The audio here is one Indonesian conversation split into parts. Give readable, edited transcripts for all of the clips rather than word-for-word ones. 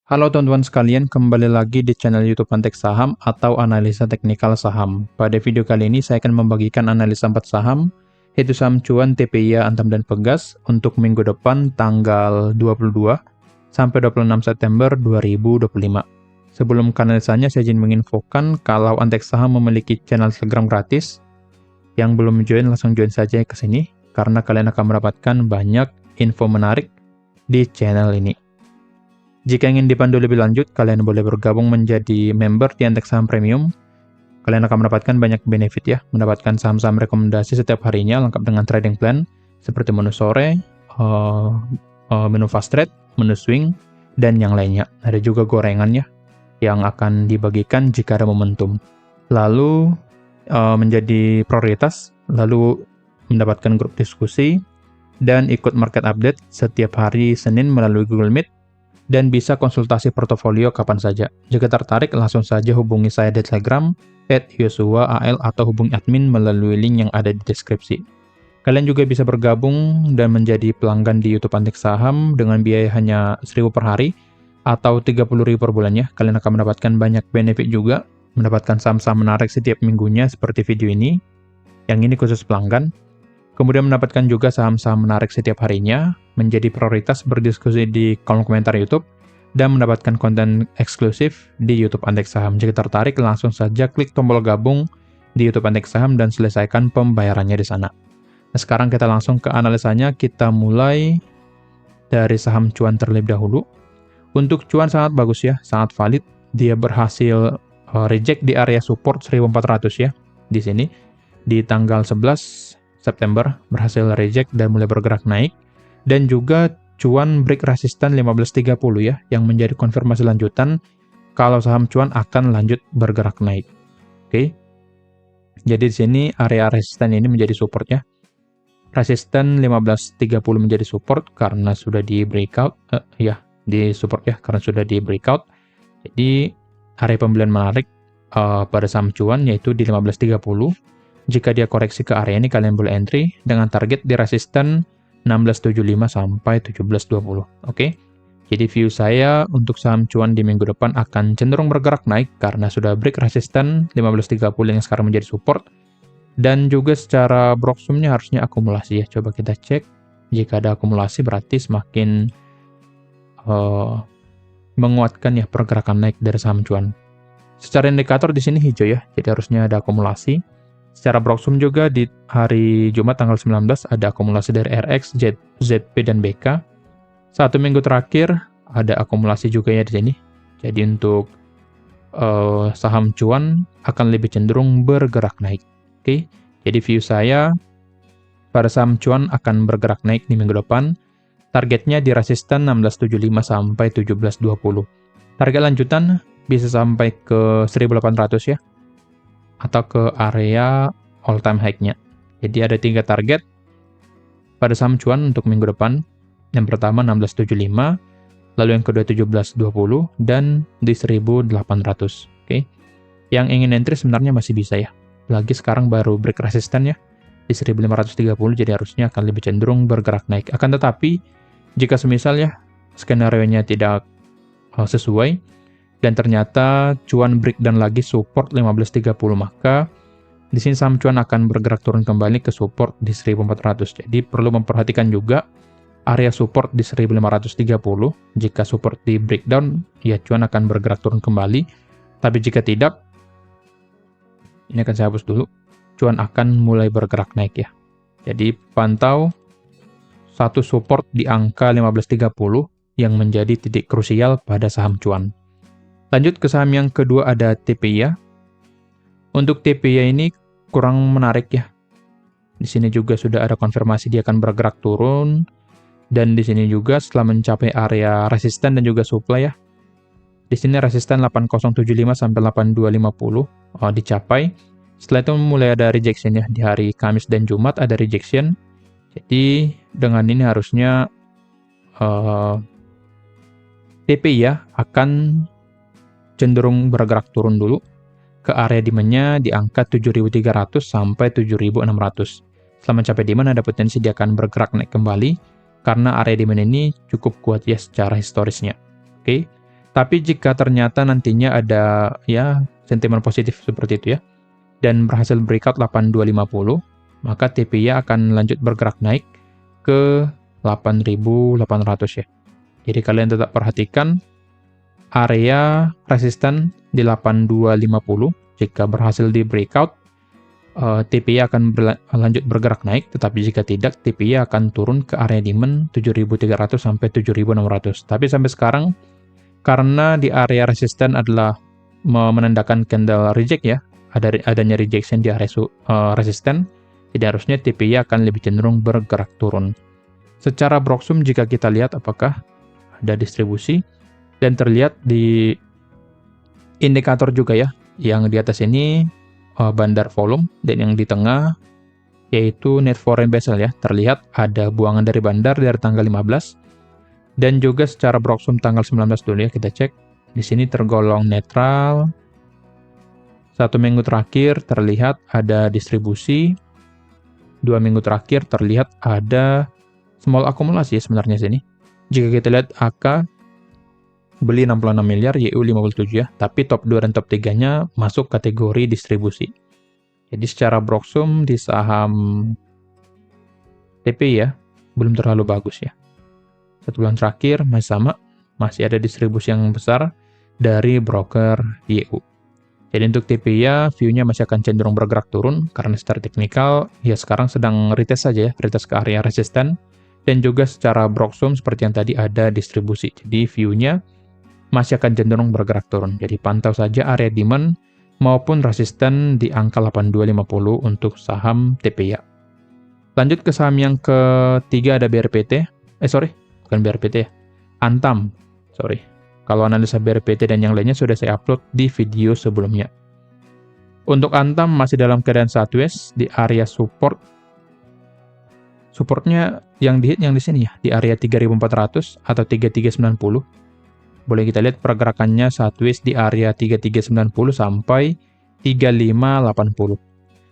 Halo teman-teman sekalian, kembali lagi di channel YouTube Antek Saham atau Analisa Teknikal Saham. Pada video kali ini saya akan membagikan analisa 4 saham, yaitu saham cuan, TPIA, Antam, dan Pegas untuk minggu depan tanggal 22 sampai 26 September 2025. Sebelum ke analisanya, saya izin menginfokan kalau Antek Saham memiliki channel Telegram gratis. Yang belum join, langsung join saja ke sini, karena kalian akan mendapatkan banyak info menarik di channel ini. Jika ingin dipandu lebih lanjut, kalian boleh bergabung menjadi member di Antek Saham Premium. Kalian akan mendapatkan banyak benefit ya, mendapatkan saham-saham rekomendasi setiap harinya lengkap dengan trading plan seperti menu sore, menu fast trade, menu swing, dan yang lainnya. Ada juga gorengannya yang akan dibagikan jika ada momentum. Lalu menjadi prioritas, lalu mendapatkan grup diskusi, dan ikut market update setiap hari Senin melalui Google Meet, dan bisa konsultasi portofolio kapan saja. Jika tertarik, langsung saja hubungi saya di Telegram @yosuaal atau hubungi admin melalui link yang ada di deskripsi. Kalian juga bisa bergabung dan menjadi pelanggan di YouTube Antek Saham dengan biaya hanya 1.000 per hari atau 30.000 per bulannya. Kalian akan mendapatkan banyak benefit juga, mendapatkan saham-saham menarik setiap minggunya seperti video ini. Yang ini khusus pelanggan. Kemudian mendapatkan juga saham-saham menarik setiap harinya, menjadi prioritas berdiskusi di kolom komentar YouTube, dan mendapatkan konten eksklusif di YouTube Antek Saham. Jika tertarik, langsung saja klik tombol gabung di YouTube Antek Saham dan selesaikan pembayarannya di sana. Nah, sekarang kita langsung ke analisanya. Kita mulai dari saham cuan terlebih dahulu. Untuk cuan sangat bagus ya, sangat valid. Dia berhasil reject di area support 1400 ya, di sini. Di tanggal 11 September berhasil reject dan mulai bergerak naik, dan juga cuan break resisten 1530 ya, yang menjadi konfirmasi lanjutan kalau saham cuan akan lanjut bergerak naik. Oke. Jadi di sini area resisten ini menjadi support ya. Resisten 1530 menjadi support karena sudah di breakout di support ya, karena sudah di breakout. Jadi area pembelian menarik pada saham cuan yaitu di 1530. Jika dia koreksi ke area ini, kalian boleh entry dengan target di resisten 1675 sampai 1720. Oke. Jadi view saya untuk saham cuan di minggu depan akan cenderung bergerak naik karena sudah break resisten 1530 yang sekarang menjadi support. Dan juga secara broksumnya harusnya akumulasi ya. Coba kita cek. Jika ada akumulasi berarti semakin menguatkan ya pergerakan naik dari saham cuan. Secara indikator di sini hijau ya. Jadi harusnya ada akumulasi. Secara broksum juga di hari Jumat tanggal 19 ada akumulasi dari RX, ZP, dan BK. 1 minggu terakhir ada akumulasi juga ya di sini. Jadi untuk saham cuan akan lebih cenderung bergerak naik. Oke. Jadi view saya pada saham cuan akan bergerak naik di minggu depan. Targetnya di resisten 1675 sampai 1720. Target lanjutan bisa sampai ke 1800 ya, atau ke area all time high-nya. Jadi ada 3 target pada saham cuan untuk minggu depan. Yang pertama 1675, lalu yang kedua 1720, dan di 1800. Oke. Yang ingin entry sebenarnya masih bisa ya. Lagi sekarang baru break resisten ya di 1530, jadi harusnya akan lebih cenderung bergerak naik. Akan tetapi jika semisal ya skenario-nya tidak sesuai dan ternyata cuan breakdown lagi support 1530, maka di sini saham cuan akan bergerak turun kembali ke support di 1400. Jadi perlu memperhatikan juga area support di 1530. Jika support di breakdown, ya cuan akan bergerak turun kembali. Tapi jika tidak, ini akan saya hapus dulu, cuan akan mulai bergerak naik ya. Jadi pantau satu support di angka 1530 yang menjadi titik krusial pada saham cuan. Lanjut ke saham yang kedua ada TPIA. Untuk TPIA ini kurang menarik ya. Di sini juga sudah ada konfirmasi dia akan bergerak turun, dan di sini juga setelah mencapai area resisten dan juga supply ya. Di sini resisten 8075 sampai 8250 dicapai. Setelah itu mulai ada rejection ya, di hari Kamis dan Jumat ada rejection. Jadi dengan ini harusnya TPIA akan cenderung bergerak turun dulu ke area demand-nya di angka 7.300 sampai 7.600. Setelah mencapai demand, ada potensi dia akan bergerak naik kembali karena area demand ini cukup kuat ya secara historisnya. Oke. Tapi jika ternyata nantinya ada ya sentimen positif seperti itu ya, dan berhasil breakout 8250, maka TPY akan lanjut bergerak naik ke 8.800 ya. Jadi kalian tetap perhatikan area resisten di 8250. Jika berhasil di breakout, TPY akan lanjut bergerak naik, tetapi jika tidak, TPY akan turun ke area demand 7.300 sampai 7.600. Tapi sampai sekarang, karena di area resisten adalah menandakan candle reject ya, adanya rejection di area resisten, jadi harusnya TPY akan lebih cenderung bergerak turun. Secara Broksum jika kita lihat apakah ada distribusi, dan terlihat di indikator juga ya, yang di atas ini bandar volume, dan yang di tengah yaitu net foreign vessel ya, terlihat ada buangan dari bandar dari tanggal 15, dan juga secara Broksum tanggal 19 dulu ya, kita cek. Di sini tergolong netral. 1 minggu terakhir terlihat ada distribusi. 2 minggu terakhir terlihat ada small akumulasi ya sebenarnya sini. Jika kita lihat AK beli 66 miliar, YU 57 ya, tapi top 2 dan top 3-nya masuk kategori distribusi. Jadi secara Broksum di saham TP ya, belum terlalu bagus ya. 1 bulan terakhir masih sama, masih ada distribusi yang besar dari broker YU. Jadi untuk TP ya, view-nya masih akan cenderung bergerak turun, karena secara teknikal, ya sekarang sedang retest saja ya, retest ke area resisten, dan juga secara Broksum seperti yang tadi ada distribusi. Jadi view-nya masih akan cenderung bergerak turun. Jadi pantau saja area demand maupun resisten di angka 8250 untuk saham TPY. Lanjut ke saham yang ketiga ada BRPT. Bukan BRPT ya. Antam. Kalau analisa BRPT dan yang lainnya sudah saya upload di video sebelumnya. Untuk Antam masih dalam keadaan sideways di area support. Supportnya yang di sini ya, di area 3400 atau 3390. Boleh kita lihat pergerakannya sideways di area 3390 sampai 3580.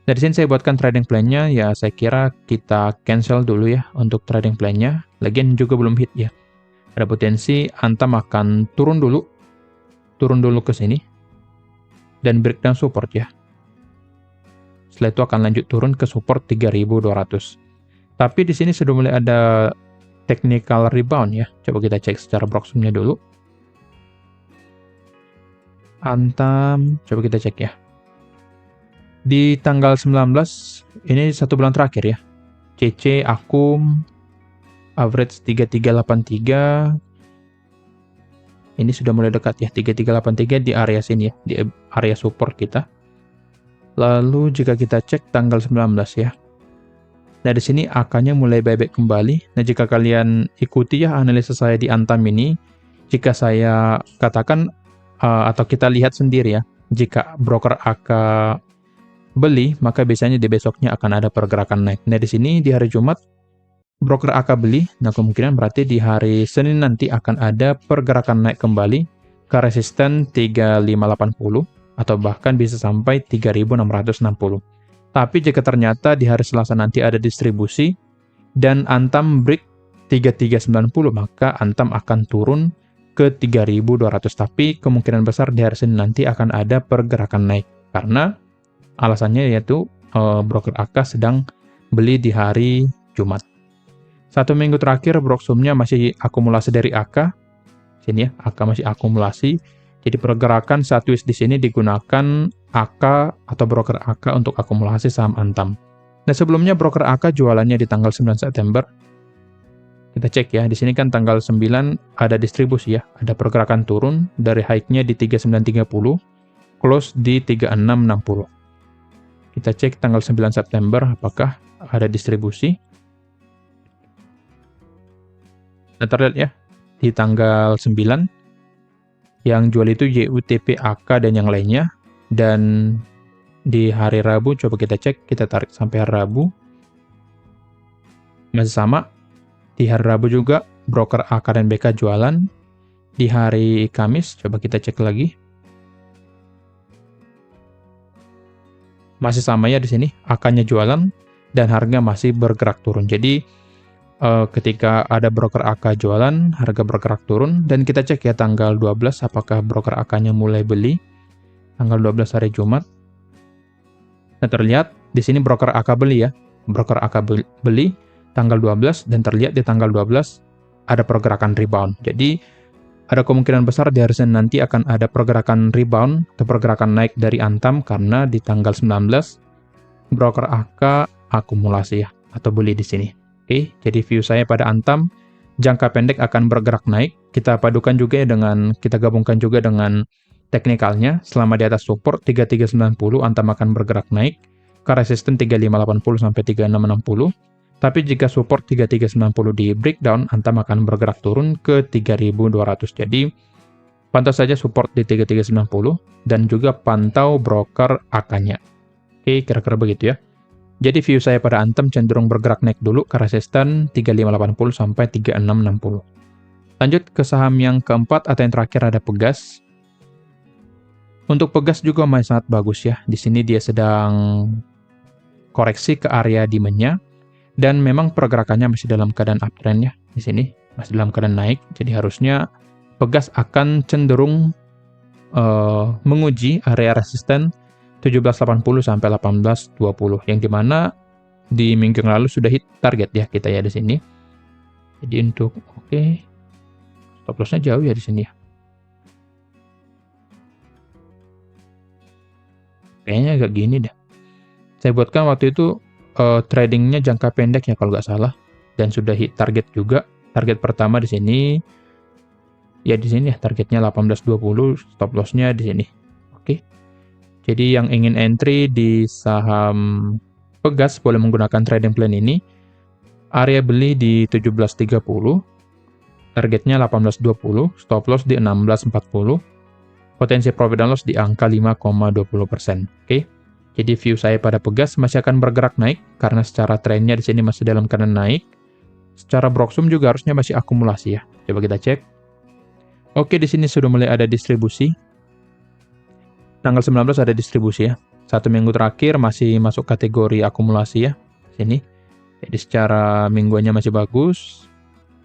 Dari sini saya buatkan trading plan-nya, ya saya kira kita cancel dulu ya untuk trading plan-nya. Lagian juga belum hit ya. Ada potensi Antam akan turun dulu ke sini, dan breakdown support ya. Setelah itu akan lanjut turun ke support 3200. Tapi di sini sudah mulai ada technical rebound ya. Coba kita cek secara Broksumnya dulu. Antam, coba kita cek ya. Di tanggal 19, ini 1 bulan terakhir ya. CC, Akum, average 3383. Ini sudah mulai dekat ya, 3383 di area sini ya, di area support kita. Lalu jika kita cek tanggal 19 ya. Nah, di sini AK-nya mulai buyback kembali. Nah, jika kalian ikuti ya analisa saya di Antam ini, jika saya katakan atau kita lihat sendiri ya, jika broker AK beli, maka biasanya di besoknya akan ada pergerakan naik. Nah, di sini di hari Jumat broker AK beli, nah kemungkinan berarti di hari Senin nanti akan ada pergerakan naik kembali ke resisten 3580 atau bahkan bisa sampai 3660. Tapi jika ternyata di hari Selasa nanti ada distribusi dan Antam break 3390, maka Antam akan turun ke 3200. Tapi kemungkinan besar di hari Senin nanti akan ada pergerakan naik. Karena alasannya yaitu broker AK sedang beli di hari Jumat. 1 minggu terakhir Broksumnya masih akumulasi dari AK. Sini ya, AK masih akumulasi. Jadi pergerakan sideways di sini digunakan AK atau broker AK untuk akumulasi saham Antam. Nah, sebelumnya broker AK jualannya di tanggal 9 September. Kita cek ya, di sini kan tanggal 9 ada distribusi ya, ada pergerakan turun dari high-nya di 3930, close di 3660. Kita cek tanggal 9 September apakah ada distribusi. Nah, terlihat ya, di tanggal 9 yang jual itu YUTP, AK, dan yang lainnya. Dan di hari Rabu, coba kita cek, kita tarik sampai hari Rabu. Masih sama. Di hari Rabu juga, broker AK dan BK jualan. Di hari Kamis, coba kita cek lagi. Masih sama ya di sini, AK-nya jualan, dan harga masih bergerak turun. Jadi, ketika ada broker AK jualan, harga bergerak turun, dan kita cek ya tanggal 12 apakah broker AK-nya mulai beli, tanggal 12 hari Jumat. Nah, terlihat di sini broker AK beli ya, broker AK beli tanggal 12, dan terlihat di tanggal 12 ada pergerakan rebound. Jadi, ada kemungkinan besar di hari Senin nanti akan ada pergerakan rebound atau pergerakan naik dari Antam karena di tanggal 19 broker AK akumulasi ya, atau beli di sini. Oke, jadi view saya pada Antam, jangka pendek akan bergerak naik. Kita padukan juga ya kita gabungkan juga dengan teknikalnya. Selama di atas support 3390, Antam akan bergerak naik ke resisten 3580 sampai 3660. Tapi jika support 3390 di breakdown, Antam akan bergerak turun ke 3200. Jadi, pantau saja support di 3390 dan juga pantau broker AK-nya. Oke, kira-kira begitu ya. Jadi view saya pada Antam cenderung bergerak naik dulu ke resisten 3580 sampai 3660. Lanjut ke saham yang keempat atau yang terakhir ada Pegas. Untuk Pegas juga masih sangat bagus ya. Di sini dia sedang koreksi ke area demand-nya dan memang pergerakannya masih dalam keadaan uptrend ya. Di sini masih dalam keadaan naik. Jadi harusnya Pegas akan cenderung menguji area resisten 1780 sampai 1820 yang dimana di minggu yang lalu sudah hit target ya kita ya di sini. Jadi untuk stop loss-nya jauh ya di sini ya. Kayaknya agak gini deh. Saya buatkan waktu itu tradingnya jangka pendek ya kalau nggak salah, dan sudah hit target juga. Target pertama di sini ya, di sini ya targetnya 1820, stop loss-nya di sini. Jadi yang ingin entry di saham Pegas boleh menggunakan trading plan ini. Area beli di 1730, targetnya 1820, stop loss di 1640, potensi profit and loss di angka 5,20%. Oke. Jadi view saya pada Pegas masih akan bergerak naik karena secara trennya di sini masih dalam keadaan naik. Secara Broksum juga harusnya masih akumulasi ya. Coba kita cek. Oke, di sini sudah mulai ada distribusi. Tanggal 19 ada distribusi ya. 1 minggu terakhir masih masuk kategori akumulasi ya. Sini. Jadi secara mingguannya masih bagus.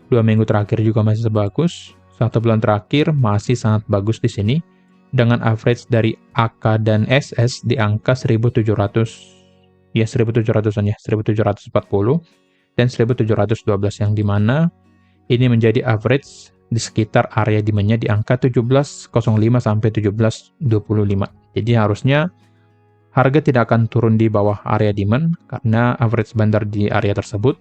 2 minggu terakhir juga masih bagus. 1 bulan terakhir masih sangat bagus di sini. Dengan average dari AK dan SS di angka 1700. Ya, 1700-an ya. 1740 dan 1712 yang dimana ini menjadi average di sekitar area demand-nya di angka 17.05 sampai 17.25. Jadi harusnya harga tidak akan turun di bawah area demand karena average bandar di area tersebut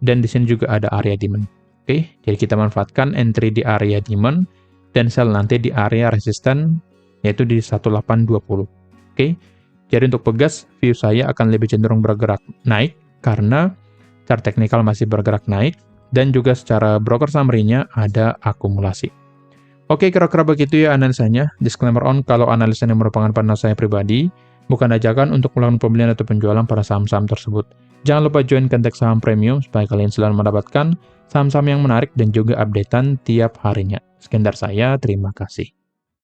dan di sini juga ada area demand. Oke, jadi kita manfaatkan entry di area demand dan sell nanti di area resisten yaitu di 1820. Oke. Jadi untuk Pegas view saya akan lebih cenderung bergerak naik karena chart teknikal masih bergerak naik. Dan juga secara broker summary-nya ada akumulasi. Oke, kira-kira begitu ya analisanya. Disclaimer on, kalau analisa yang merupakan pandangan saya pribadi, bukan ajakan untuk melakukan pembelian atau penjualan pada saham-saham tersebut. Jangan lupa join Kentek Saham Premium supaya kalian selalu mendapatkan saham-saham yang menarik dan juga updatean tiap harinya. Sekian dari saya, terima kasih.